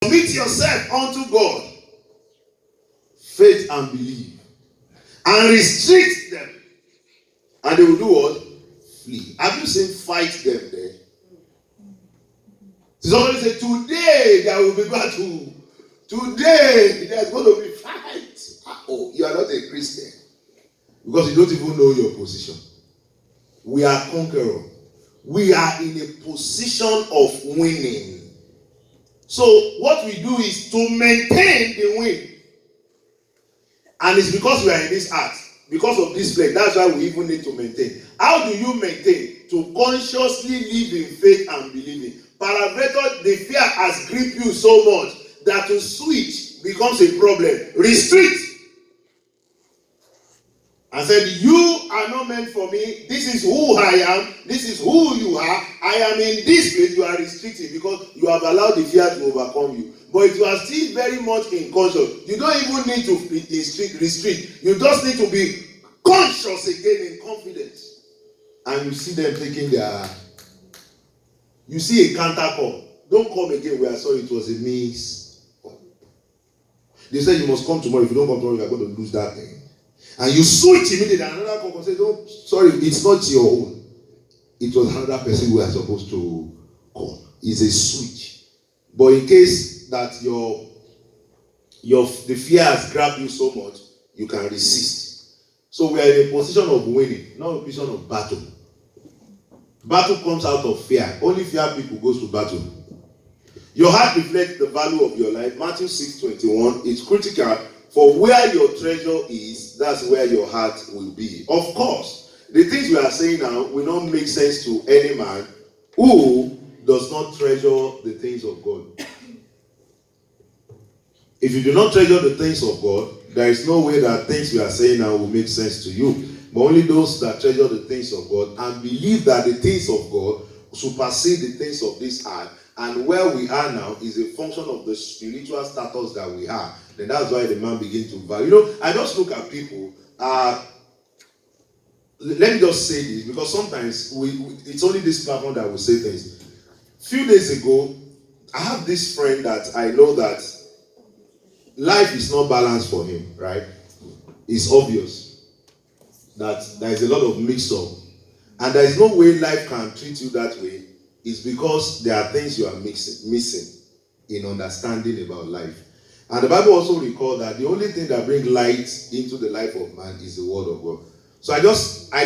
Submit yourself unto God. Faith and believe. And restrict them. And they will do what? Flee. Have you seen fight them there? Somebody say, today there will be battle. Today there's going to be fight. Oh, you are not a Christian. Because you don't even know your position. We are conquerors. We are in a position of winning. So what we do is to maintain the win. And it's because we are in this act. Because of this place. That's why we even need to maintain. How do you maintain? To consciously live in faith and believing. Parameter, the fear has gripped you so much that to switch becomes a problem. Restrict. And said, you are not meant for me. This is who I am. This is who you are. I am in this place. You are restricted because you have allowed the fear to overcome you. But if you are still very much in conscious, you don't even need to restrict. You just need to be conscious again in confidence. And you see them taking their... You see a counter call. Don't come again. We are sorry, it was a miss. They said you must come tomorrow. If you don't come tomorrow, you are going to lose that thing. And you switch immediately. And another call and say, "Don't, sorry, it's not your own. It was another person who are supposed to call." It's a switch. But in case that the fear has grabbed you so much, you can resist. So we are in a position of winning, not a position of battle. Battle comes out of fear. Only fear people goes to battle. Your heart reflects the value of your life. Matthew 6:21. It's critical. For where your treasure is, that's where your heart will be. Of course, the things we are saying now will not make sense to any man who does not treasure the things of God. If you do not treasure the things of God, there is no way that things we are saying now will make sense to you. But only those that treasure the things of God and believe that the things of God supersede the things of this earth, and where we are now is a function of the spiritual status that we have. Then that's why the man begins to value. I just look at people. Let me just say this, because sometimes it's only this platform that will say things. A few days ago, I have this friend that I know that life is not balanced for him, right? It's obvious that there is a lot of mix-up. And there is no way life can treat you that way. It's because there are things you are missing in understanding about life. And the Bible also records that the only thing that brings light into the life of man is the word of God. So I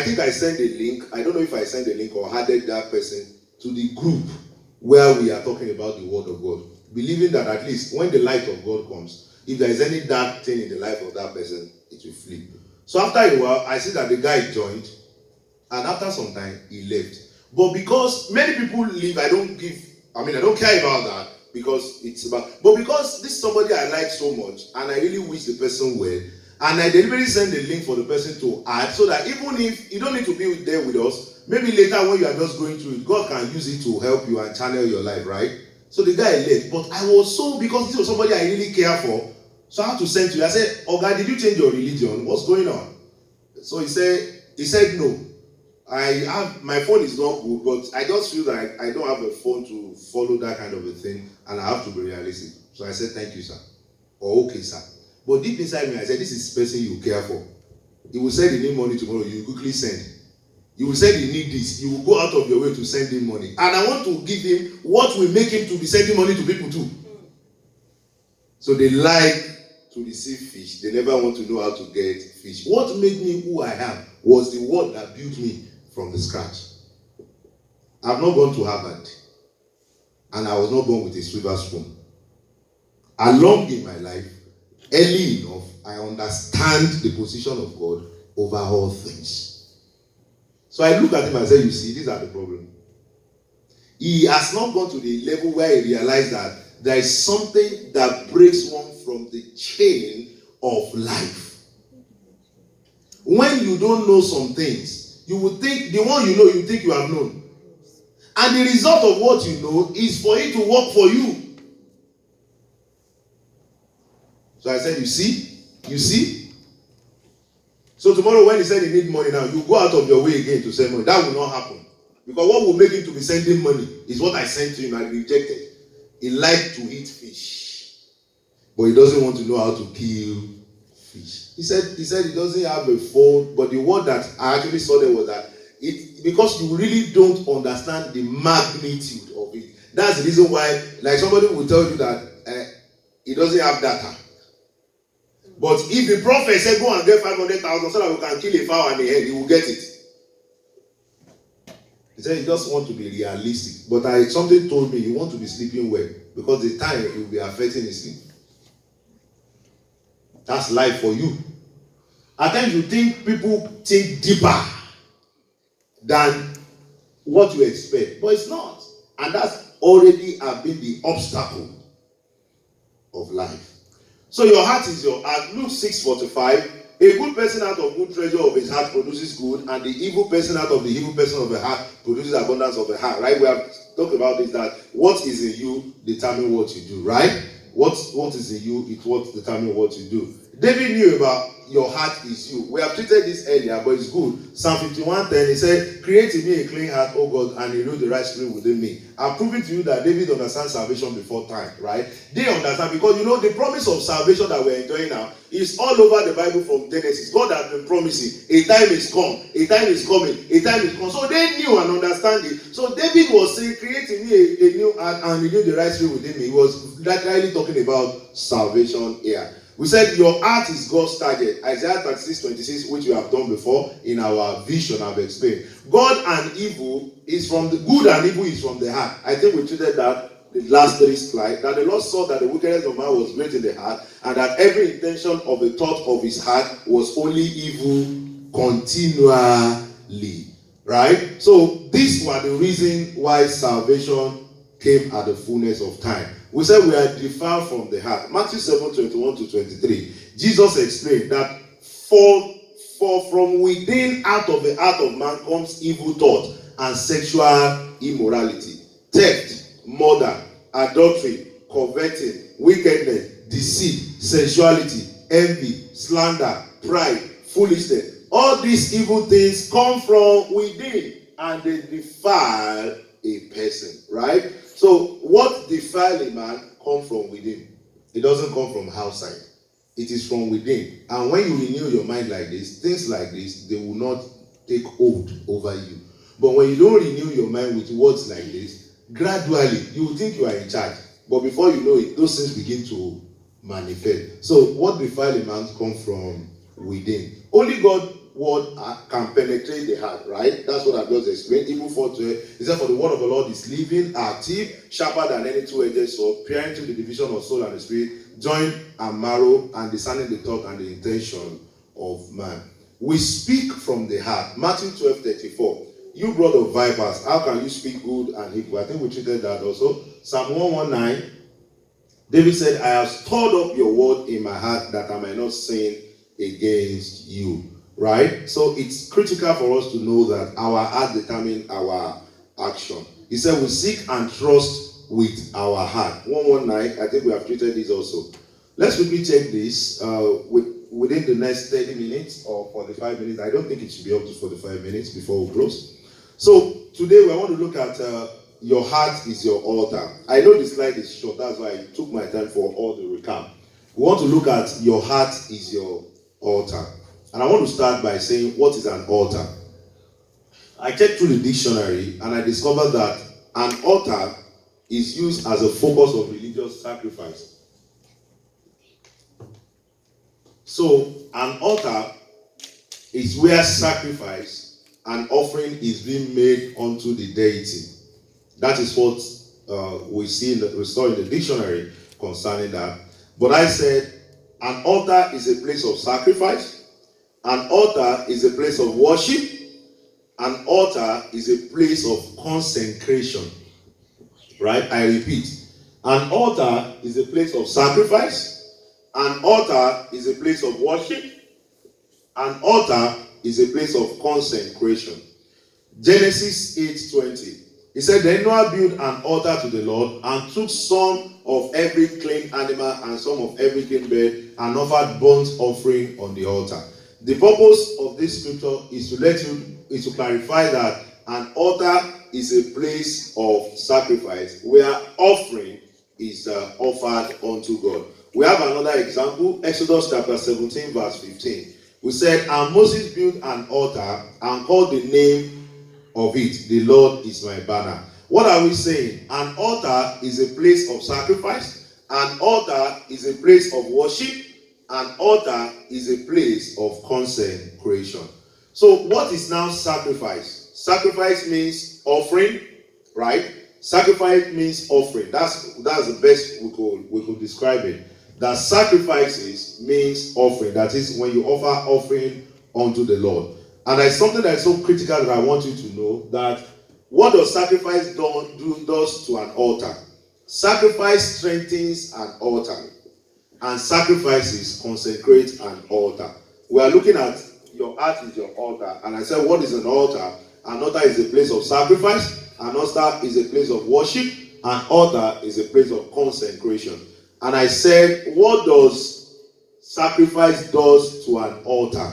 think I sent a link. I don't know if I sent a link or added that person to the group where we are talking about the word of God. Believing that at least when the light of God comes, if there is any dark thing in the life of that person, it will flee. So after a while, I see that the guy joined. And after some time, he left. But because many people leave, I don't care about that because it's about, but because this is somebody I like so much and I really wish the person well, and I deliberately send the link for the person to add so that even if you don't need to be there with us, maybe later when you are just going through it, God can use it to help you and channel your life, right? So the guy left, but I was so, because this was somebody I really care for, so I had to send to you. I said, "Oh God, did you change your religion? What's going on?" So he said no. My phone is not good, but I just feel that I don't have a phone to follow that kind of a thing, and I have to be realistic. So I said, "Thank you, sir," or "Okay, sir." But deep inside me, I said, "This is the person you care for. He will send you money tomorrow, you quickly send. You will say you need this, you will go out of your way to send him money. And I want to give him what will make him to be sending money to people too." So they like to receive fish. They never want to know how to get fish. What made me who I am was the word that built me from the scratch. I've not gone to Harvard, and I was not born with a silver spoon. Along in my life, early enough, I understand the position of God over all things. So I look at him and say, "You see, these are the problem." He has not gone to the level where he realized that there is something that breaks one from the chain of life. When you don't know some things, you will think the one you know, you think you have known. And the result of what you know is for it to work for you. So I said, you see? So tomorrow when he said he need money now, you go out of your way again to send money. That will not happen. Because what will make him to be sending money is what I sent to him and rejected. He liked to eat fish. but he doesn't want to know how to kill fish. He said he doesn't have a phone, but the word that I actually saw there was that because you really don't understand the magnitude of it. That's the reason why, like somebody will tell you that he doesn't have data. But if the prophet said go and get 500,000 so that we can kill a fowl and a hen, he will get it. He said he just want to be realistic. But something told me he want to be sleeping well because the time it will be affecting his sleep. That's life for you. At times you think people think deeper than what you expect, but it's not. And that's already have been the obstacle of life. So your heart is your heart. Luke 6:45. A good person out of good treasure of his heart produces good, and the evil person out of the evil person of the heart produces abundance of the heart. Right? We have talked about this, that what is in you determines what you do. Right? What is in you is what determines what you do. David knew about your heart is you. We have treated this earlier, but it's good. Psalm 51:10, he said, create in me a clean heart, O God, and renew the right spirit within me. I'm proving to you that David understands salvation before time, right? They understand because the promise of salvation that we're enjoying now is all over the Bible from Genesis. God has been promising, a time is come, a time is coming, a time is come. So they knew and understand it. So David was saying, create in me a new heart and renew the right spirit within me. He was literally talking about salvation here. We said your heart is God's target. Isaiah 36:26, which we have done before in our vision, I've explained. God and evil is from the good and evil is from the heart. I think we treated that the last 3 slides. That the Lord saw that the wickedness of man was great in the heart, and that every intention of the thought of his heart was only evil continually. Right? So these were the reason why salvation came at the fullness of time. We said we are defiled from the heart. Matthew 7:21-23. Jesus explained that for from within, out of the heart of man comes evil thought and sexual immorality, theft, murder, adultery, coveting, wickedness, deceit, sensuality, envy, slander, pride, foolishness. All these evil things come from within and they defile a person, right? So what defiles a man comes from within. It doesn't come from outside. It is from within. And when you renew your mind like this, things like this, they will not take hold over you. But when you don't renew your mind with words like this, gradually you will think you are in charge. But before you know it, those things begin to manifest. So what defiles a man comes from within. Only God word can penetrate the heart, right? That's what I've just explained. Even for today, he said, for the word of the Lord is living, active, sharper than any two-edged sword, piercing to the division of soul and the spirit, joint and marrow, and discerning the thought and the intention of man. We speak from the heart. Matthew 12:34. You brood of vipers, how can you speak good and evil? I think we treated that also. Psalm 119. David said, I have stored up your word in my heart that I might not sin against you. Right? So it's critical for us to know that our heart determines our action. He said we seek and trust with our heart. 119, I think we have treated this also. Let's quickly check this within the next 30 minutes or 45 minutes. I don't think it should be up to 45 minutes before we close. So today we want to look at your heart is your altar. I know the slide is short, that's why I took my time for all the recap. We want to look at your heart is your altar. And I want to start by saying, what is an altar? I checked through the dictionary and I discovered that an altar is used as a focus of religious sacrifice. So, an altar is where sacrifice and offering is being made unto the deity. That is what we saw in the dictionary concerning that. But I said, an altar is a place of sacrifice. An altar is a place of worship. An altar is a place of consecration. Right? I repeat. An altar is a place of sacrifice. An altar is a place of worship. An altar is a place of consecration. Genesis 8:20. He said, then Noah built an altar to the Lord and took some of every clean animal and some of every clean bird and offered burnt offering on the altar. The purpose of this scripture is to clarify that an altar is a place of sacrifice where offering is offered unto God. We have another example, Exodus chapter 17, verse 15. We said, and Moses built an altar and called the name of it, the Lord is my banner. What are we saying? An altar is a place of sacrifice. An altar is a place of worship. An altar is a place of consecration. So what is now sacrifice? Sacrifice means offering, right? Sacrifice means offering. That's the best we could describe it. That sacrifices means offering. That is when you offer offering unto the Lord. And there's something that is so critical that I want you to know, that what does sacrifice does to an altar? Sacrifice strengthens an altar, and sacrifices consecrate an altar. We are looking at your heart is your altar, and I said, what is an altar? An altar is a place of sacrifice. An altar is a place of worship. An altar is a place of consecration. And I said, what does sacrifice does to an altar?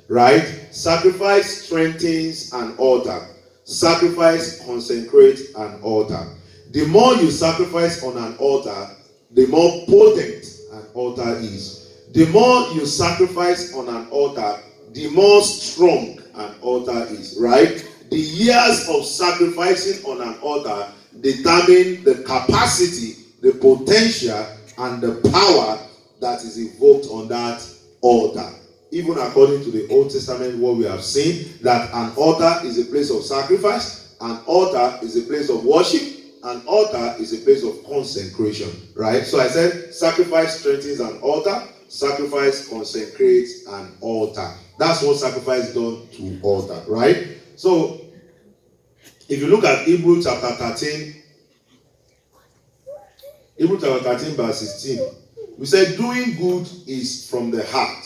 Right? Sacrifice strengthens an altar. Sacrifice consecrates an altar. The more you sacrifice on an altar, the more potent an altar is. The more you sacrifice on an altar, the more strong an altar is. Right? The years of sacrificing on an altar determine the capacity, the potential, and the power that is evoked on that altar. Even according to the Old Testament, what we have seen, that an altar is a place of sacrifice, an altar is a place of worship, an altar is a place of consecration, right? So I said sacrifice strengthens an altar, sacrifice consecrates an altar. That's what sacrifice does to altar, right? So if you look at Hebrews chapter 13 verse 16, we said doing good is from the heart.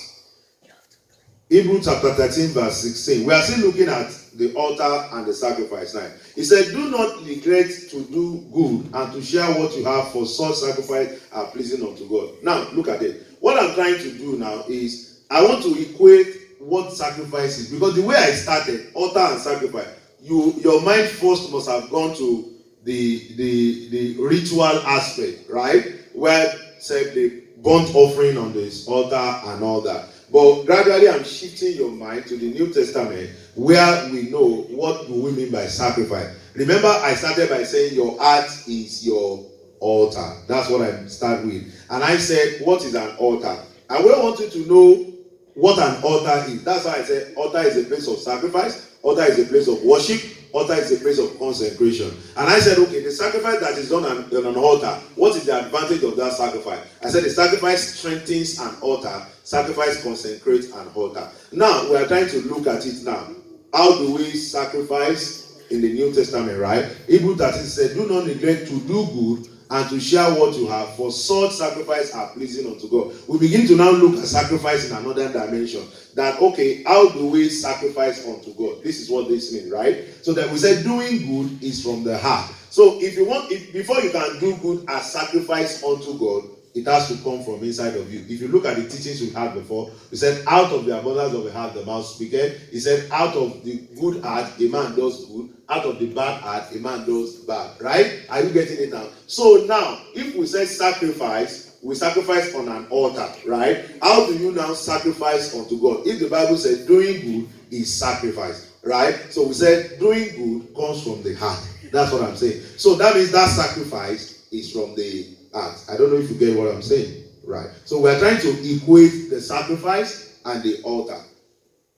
Hebrews chapter 13 verse 16. We are still looking at the altar and the sacrifice now. He said, do not neglect to do good and to share what you have, for such sacrifice are pleasing unto God. Now, look at it. What I'm trying to do now is, I want to equate what sacrifice is. Because the way I started, altar and sacrifice, your mind first must have gone to the ritual aspect, right? Where said the burnt offering on this altar and all that. But gradually I'm shifting your mind to the New Testament, where we know what do we mean by sacrifice. Remember, I started by saying your heart is your altar. That's what I start with. And I said, what is an altar? I will want you to know what an altar is. That's why I said altar is a place of sacrifice, altar is a place of worship, altar is a place of consecration. And I said, okay, the sacrifice that is done on an altar, what is the advantage of that sacrifice? I said the sacrifice strengthens an altar, sacrifice consecrates an altar. Now, we are trying to look at it now. How do we sacrifice in the New Testament, right? Hebrews 13 said, do not neglect to do good and to share what you have, for such sacrifice are pleasing unto God. We begin to now look at sacrifice in another dimension. That, okay, how do we sacrifice unto God? This is what this means, right? So that we said doing good is from the heart. So before you can do good as sacrifice unto God, it has to come from inside of you. If you look at the teachings we had before, we said out of the abundance of the heart the mouth speaketh. He said out of the good heart a man does good, out of the bad heart a man does bad. Right? Are you getting it now? So now, if we say sacrifice, we sacrifice on an altar, right? How do you now sacrifice unto God? If the Bible says doing good is sacrifice, right? So we said doing good comes from the heart. That's what I'm saying. So that means that sacrifice is from the heart. I don't know if you get what I'm saying, right? So we're trying to equate the sacrifice and the altar,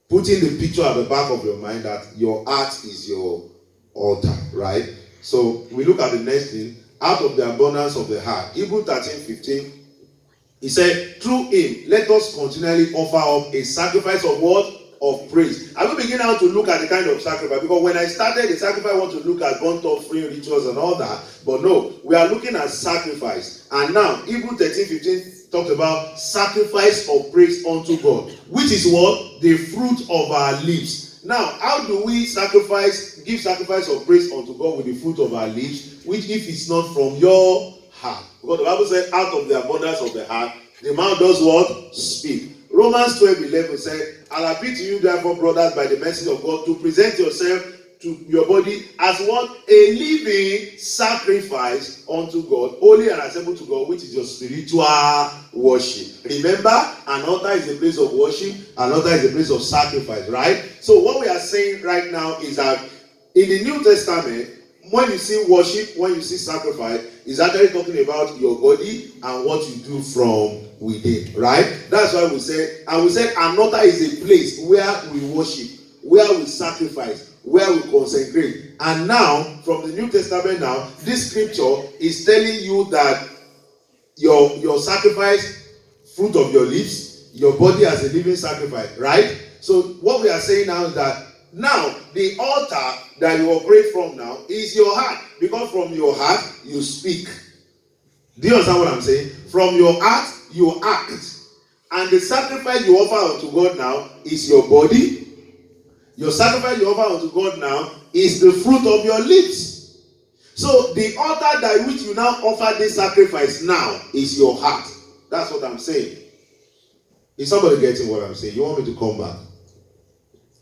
putting the picture at the back of your mind that your heart is your altar, right? So we look at the next thing. Out of the abundance of the heart, Hebrews 13:15, he said, through him let us continually offer up a sacrifice of what? Of praise. I will begin now to look at the kind of sacrifice, because when I started the sacrifice, I want to look at burnt offering, rituals and all that, but no, we are looking at sacrifice. And now Hebrews 13:15 talks about sacrifice of praise unto God, which is what? The fruit of our lips. Now, how do we give sacrifice of praise unto God with the fruit of our lips, which if it's not from your heart? Because the Bible said, out of the abundance of the heart, the mouth does what? Speak. Romans 12:11 said, I'll appeal to you therefore, brothers, by the mercy of God, to present yourself to your body as what? A living sacrifice unto God, holy and acceptable to God, which is your spiritual worship. Remember, an altar is a place of worship, an altar is a place of sacrifice, right? So what we are saying right now is that in the New Testament, when you see worship, when you see sacrifice, it's actually talking about your body and what you do from within, right? That's why we said an altar is a place where we worship, where we sacrifice, where we consecrate. And now, from the New Testament now, this scripture is telling you that your sacrifice, fruit of your lips, your body as a living sacrifice, right? So what we are saying now is that now the altar that you operate from now is your heart, because from your heart you speak. Do you understand what I'm saying? From your heart you act, and the sacrifice you offer unto God now is your body. Your sacrifice you offer unto God now is the fruit of your lips. So the altar that which you now offer this sacrifice now is your heart. That's what I'm saying. Is somebody getting what I'm saying? You want me to come back?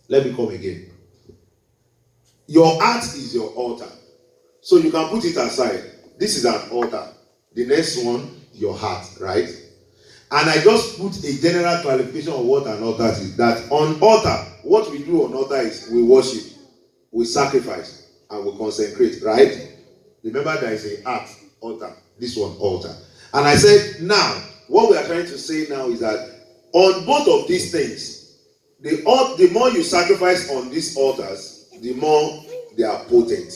Let me come again. Your heart is your altar. So you can put it aside. This is an altar. The next one, your heart, right? And I just put a general clarification of what an altar is. That on altar, what we do on altar is we worship, we sacrifice, and we consecrate, right? Remember there is a heart, altar. This one, altar. And I said, now, what we are trying to say now is that on both of these things, the more you sacrifice on these altars, the more they are potent,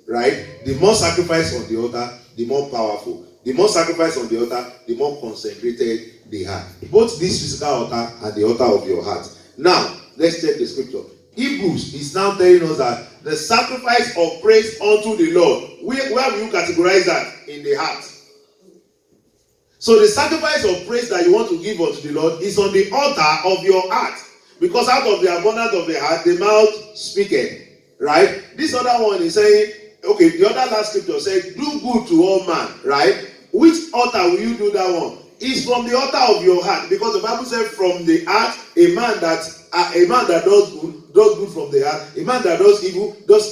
right? The more sacrifice on the altar, the more powerful. The more sacrifice on the altar, the more consecrated they are. Both this physical altar and the altar of your heart. Now, let's check the scripture. Hebrews is now telling us that the sacrifice of praise unto the Lord, where will you categorize that? In the heart. So the sacrifice of praise that you want to give unto the Lord is on the altar of your heart. Because out of the abundance of the heart, the mouth speaketh. Right? This other one is saying, okay, the other last scripture said, do good to all man. Right? Which altar will you do that one? It's from the altar of your heart. Because the Bible said, from the heart, a man that does good from the heart. A man that does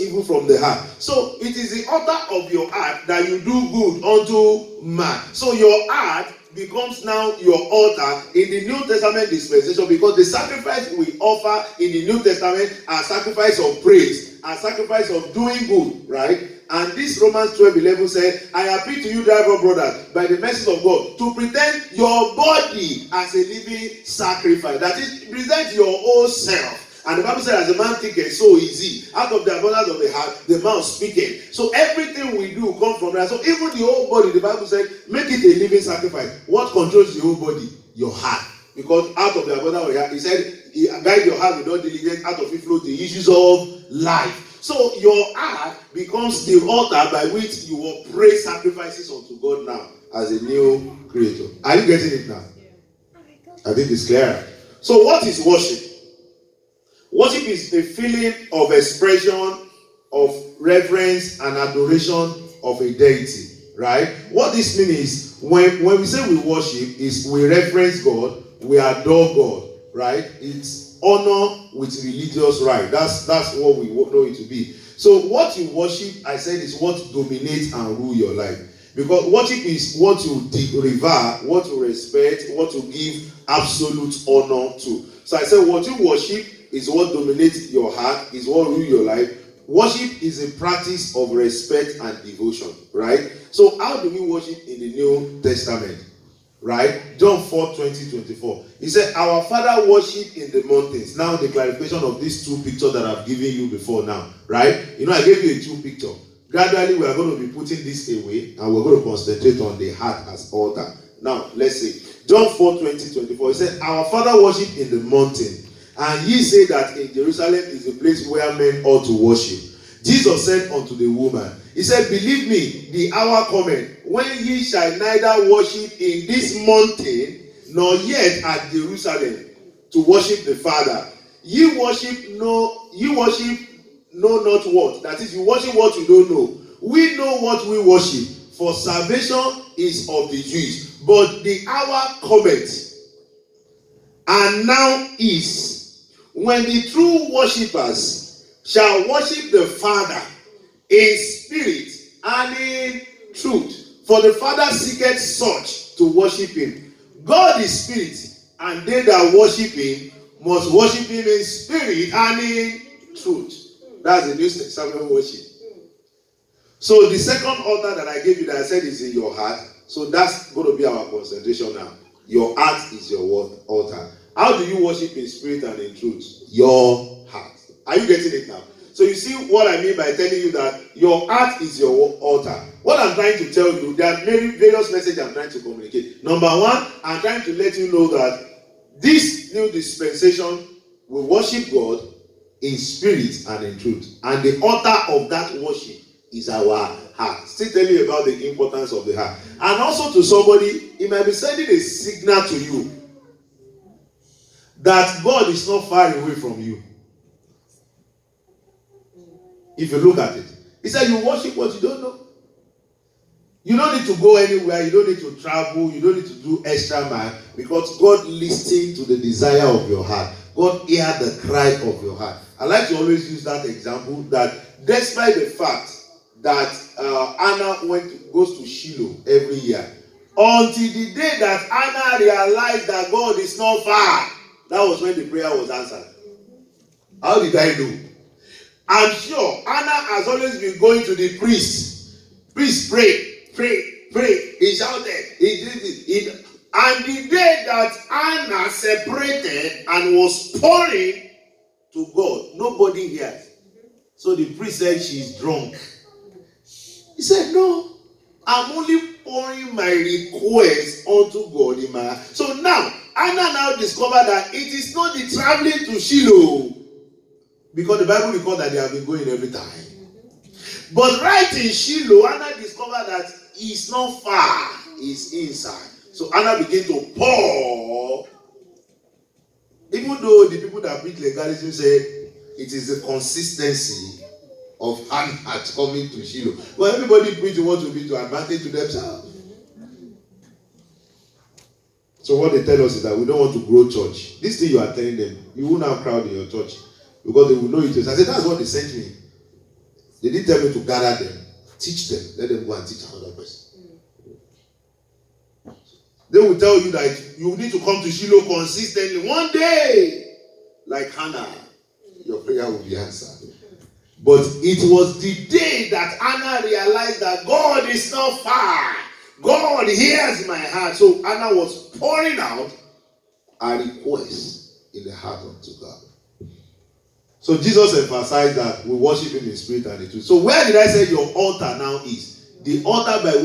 evil from the heart. So it is the altar of your heart that you do good unto man. So your heart becomes now your altar in the New Testament dispensation, because the sacrifice we offer in the New Testament are sacrifice of praise, are sacrifice of doing good, right? And this Romans 12:11 said, I appeal to you, therefore, brothers, by the mercy of God, to present your body as a living sacrifice. That is, present your whole self. And the Bible said, as a man thinketh, so is he. Out of the abundance of the heart, the mouth speaketh. So everything we do comes from that. So even the whole body, the Bible said, make it a living sacrifice. What controls the whole body? Your heart. Because out of the abundance of the heart, he said, guide your heart with all diligence, out of it flows the issues of life. So your heart becomes the altar by which you will pray sacrifices unto God now as a new creator. Are you getting it now? I think it's clear. So what is worship? Worship is a feeling of expression, of reverence and adoration of a deity, right? What this means is, when we say we worship, is we reverence God, we adore God, right? It's honor with religious right. That's what we know it to be. So what you worship, I said, is what dominates and rule your life. Because worship is what you revere, what you respect, what you give absolute honor to. So I said, what you worship is what dominates your heart, is what rules your life. Worship is a practice of respect and devotion, right? So how do we worship in the New Testament? Right? John 4:20-24. He said, our Father worship in the mountains. Now the clarification of these two pictures that I've given you before now, right? You know, I gave you a two picture. Gradually, we are going to be putting this away, and we're going to concentrate on the heart as altar. Now, let's see. John 4:20-24. He said, our Father worship in the mountain, and ye say that in Jerusalem is the place where men ought to worship. Jesus said unto the woman, he said, believe me, the hour cometh, when ye shall neither worship in this mountain, nor yet at Jerusalem, to worship the Father. Ye worship know not what. That is, you worship what you don't know. We know what we worship, for salvation is of the Jews. But the hour cometh, and now is, when the true worshippers shall worship the Father in spirit and in truth. For the Father seeketh such to worship him. God is spirit, and they that worship him must worship him in spirit and in truth. That's the New Testament worship. So the second altar that I gave you that I said is in your heart. So that's going to be our concentration now. Your heart is your altar. How do you worship in spirit and in truth? Your heart. Are you getting it now? So you see what I mean by telling you that your heart is your altar. What I'm trying to tell you, there are various messages I'm trying to communicate. Number one, I'm trying to let you know that this new dispensation will worship God in spirit and in truth. And the altar of that worship is our heart. Still telling you about the importance of the heart. And also to somebody, it might be sending a signal to you that God is not far away from you. If you look at it, he said you worship what you don't know. You don't need to go anywhere. You don't need to travel. You don't need to do extra mile, because God listened to the desire of your heart. God heard the cry of your heart. I like to always use that example that despite the fact that Anna goes to Shiloh every year, until the day that Anna realized that God is not far, that was when the prayer was answered. How did I know? I'm sure Anna has always been going to the priest. Priest, pray, pray, pray. He shouted. He did it. And the day that Anna separated and was pouring to God, nobody hears. So the priest said she's drunk. He said, no, I'm only pouring my request unto God in my heart. So now, Anna now discovered that it is not the traveling to Shiloh, because the Bible records that they have been going every time. But right in Shiloh, Anna discovered that it's not far, it's inside. So Anna began to pour. Even though the people that preach legalism say it is the consistency of Anna coming to Shiloh. But everybody preaching wants to be to advantage to themselves. So what they tell us is that we don't want to grow church. This thing you are telling them, you won't have crowd in your church, because they will know it is. I said, that's what they sent me. They didn't tell me to gather them, teach them, let them go and teach another person. They will tell you that you need to come to Shiloh consistently. One day, like Hannah, your prayer will be answered. But it was the day that Anna realized that God is not far. God hears my heart. So Anna was pouring out a request in the heart unto God. So Jesus emphasized that we worship him in spirit and in truth. So where did I say your altar now is? The altar by which